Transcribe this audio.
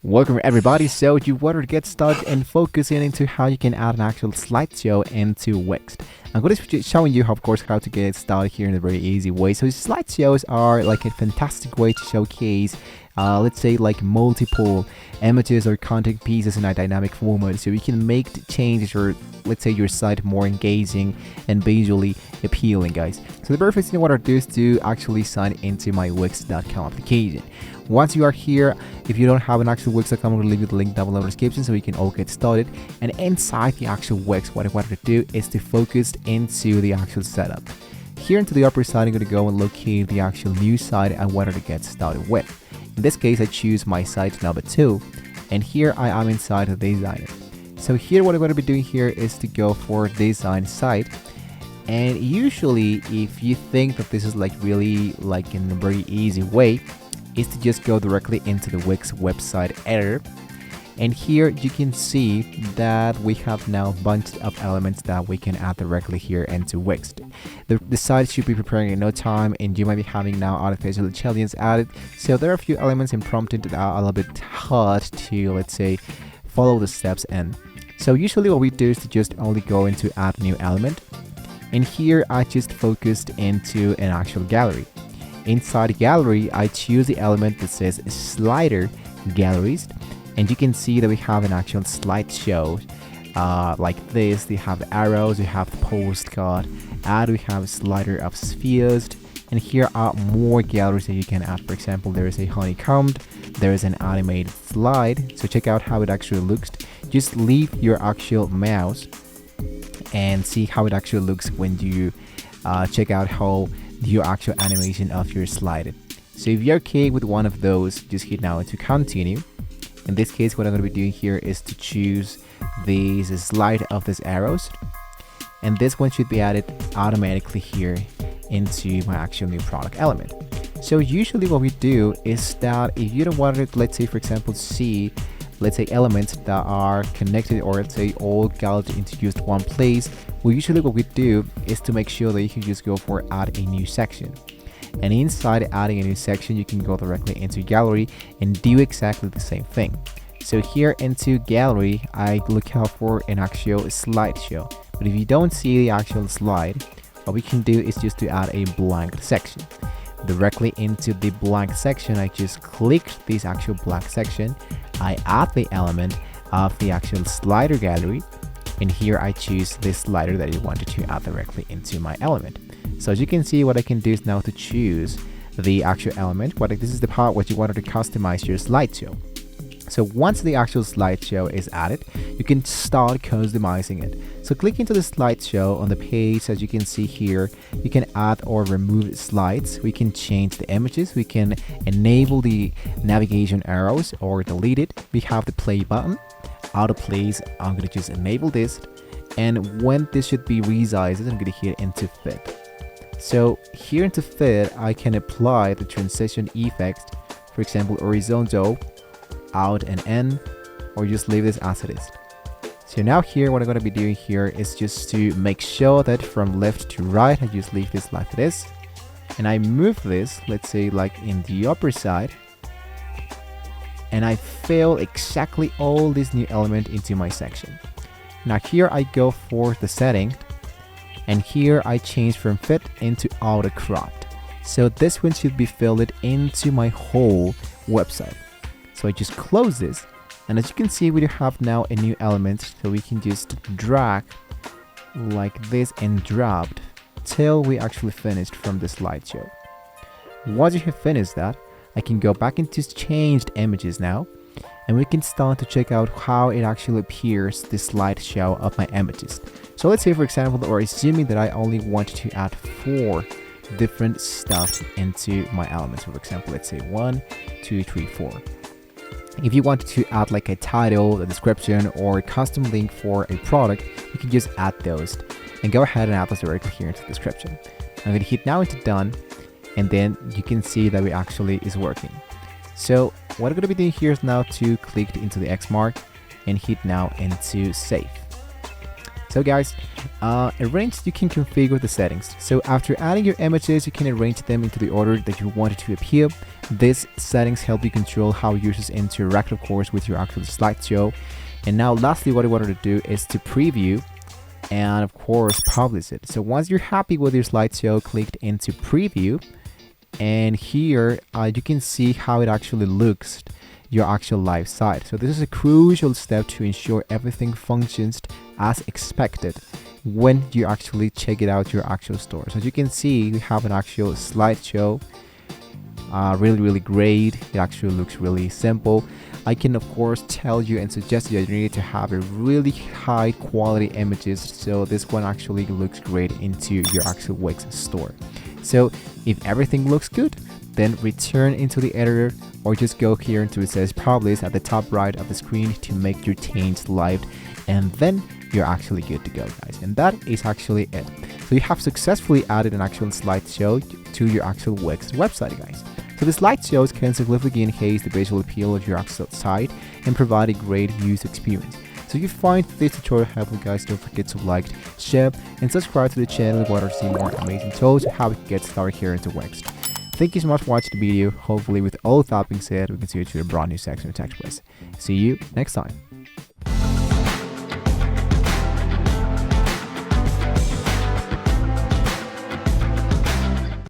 Welcome everybody. So you want to get started and focusing into how you can add an actual slideshow into Wix. I'm going to be showing you, of course, how to get started here in a very easy way. So slideshows are like a fantastic way to showcase, let's say, like multiple images or content pieces in a dynamic format. So you can make the changes or let's say your site more engaging and visually appealing, guys. So the very first thing I want to do is to actually sign into my Wix.com application. Once you are here, if you don't have an actual Wix account, I'm going to leave you the link down below in the description so we can all get started. And inside the actual Wix, what I wanted to do is to focus into the actual setup. Here into the upper side, I'm going to go and locate the actual new site I wanted to get started with. In this case, I choose my site number 2, and here I am inside the designer. So here what I'm going to be doing here is to go for design site. And usually if you think that this is like really like in a very easy way, is to just go directly into the Wix website editor. And here you can see that we have now a bunch of elements that we can add directly here into Wix. The site should be preparing in no time, and you might be having now artificial intelligence added. So there are a few elements and prompted that are a little bit hard to, let's say, follow the steps in. So usually what we do is to just only go into add new element. And here I just focused into an actual gallery. Inside the gallery, I choose the element that says slider galleries, and you can see that we have an actual slideshow like this. We have the arrows, we have the postcard, and we have a slider of spheres, and here are more galleries that you can add. For example, there is a honeycombed, there is an animated slide. So check out how it actually looks. Just leave your actual mouse and see how it actually looks when you check out how your actual animation of your slide. So if you're okay with one of those, just hit now to continue. In this case, what I'm going to be doing here is to choose this slide of these arrows, and this one should be added automatically here into my actual new product element. So usually what we do is that if you don't want to, let's say for example, see let's say elements that are connected, or let's say all gathered into just one place, well, usually what we do is to make sure that you can just go for add a new section. And inside adding a new section, you can go directly into gallery and do exactly the same thing. So here into gallery, I look out for an actual slideshow. But if you don't see the actual slide, what we can do is just to add a blank section. Directly into the blank section, I just click this actual blank section. I add the element of the actual slider gallery, and here I choose this slider that I wanted to add directly into my element. So as you can see, what I can do is now to choose the actual element. This is the part where you wanted to customize your slideshow. So once the actual slideshow is added, you can start customizing it. So click into the slideshow on the page. As you can see here, you can add or remove slides. We can change the images. We can enable the navigation arrows or delete it. We have the play button, auto plays. I'm going to just enable this. And when this should be resized, I'm going to hit into fit. So here into fit, I can apply the transition effects, for example, horizontal, out and in, or just leave this as it is. So now here what I'm going to be doing here is just to make sure that from left to right I just leave this like it is, and I move this, let's say like in the upper side, and I fill exactly all this new element into my section. Now here I go for the setting, and here I change from fit into auto cropped. So this one should be filled into my whole website. So I just close this, and as you can see, we have now a new element, so we can just drag like this and drop till we actually finished from the slideshow. Once you have finished that, I can go back into changed images now, and we can start to check out how it actually appears the slideshow of my images. So let's say for example, or assuming that I only want to add 4 different stuff into my elements. For example, let's say 1, 2, 3, 4. If you wanted to add like a title, a description, or a custom link for a product, you can just add those and go ahead and add those directly here into the description. I'm going to hit now into done, and then you can see that it actually is working. So what I'm going to be doing here is now to click into the X mark and hit now into save. So guys, arrange, you can configure the settings. So after adding your images, you can arrange them into the order that you want it to appear. These settings help you control how users interact, of course, with your actual slideshow. And now lastly, what I wanted to do is to preview and of course publish it. So once you're happy with your slideshow, click into preview, and here you can see how it actually looks, your actual live site. So this is a crucial step to ensure everything functions as expected when you actually check it out your actual store. So as you can see, we have an actual slideshow, really great. It actually looks really simple. I can of course tell you and suggest you that you need to have a really high quality images, so this one actually looks great into your actual Wix store. So if everything looks good, then return into the editor, or just go here into it says publish at the top right of the screen to make your change live, and then you're actually good to go, guys. And that is actually it. So you have successfully added an actual slideshow to your actual Wix website, guys. So the slideshows can significantly enhance the visual appeal of your actual site and provide a great user experience. So if you find this tutorial helpful, guys, don't forget to like, share, and subscribe to the channel if you want to see more amazing tools how to get started here into Wix. Thank you so much for watching the video. Hopefully with all that being said, we can see you to a brand new section of TechPress. See you next time.